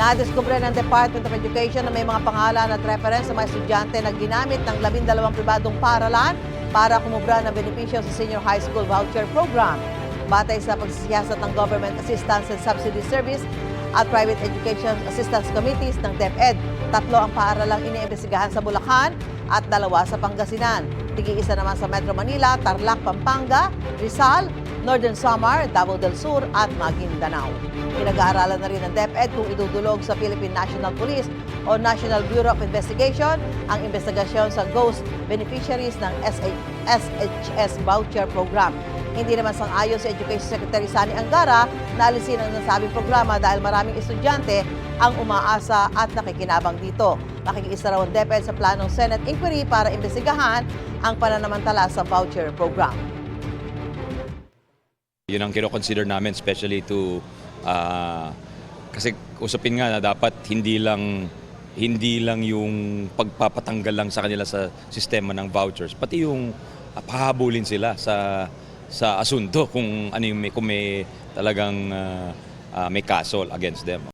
Nadiskubre ng Department of Education na may mga pangalan at reference sa mga estudyante na ginamit ng 12 pribadong paaralan para kumubra ng benepisyo sa Senior High School Voucher Program. Batay sa pagsisiyasat ng Government Assistance and Subsidy Service at Private Education Assistance Committees ng DepEd, 3 ang paaralang iniimbestigahan sa Bulacan at 2 sa Pangasinan. Tig-isa naman sa Metro Manila, Tarlac, Pampanga, Rizal, Northern Samar, Davao del Sur at Maguindanao. Pinag-aaralan na rin ng DepEd kung idudulog sa Philippine National Police o National Bureau of Investigation ang investigasyon sa ghost beneficiaries ng SHS Voucher Program. Hindi naman sang-ayon si Education Secretary Sani Angara na alisin ang nasabing programa dahil maraming estudyante ang umaasa at nakikinabang dito. Makikiisa raw ang DepEd sa planong Senate inquiry para imbestigahan ang pananamantala sa voucher program. Yun ang kino-consider namin, especially to kasi usapin nga na dapat hindi lang yung pagpapatanggal lang sa kanila sa sistema ng vouchers, pati yung pahabulin sila sa asunto kung ano yung kung may talagang may kaso against them.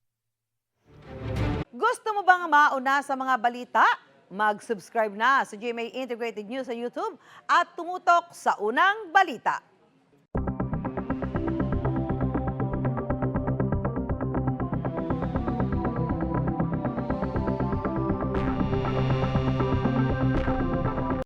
Gusto mo bang mauna sa mga balita? Mag-subscribe na sa GMA Integrated News sa YouTube at tumutok sa unang balita.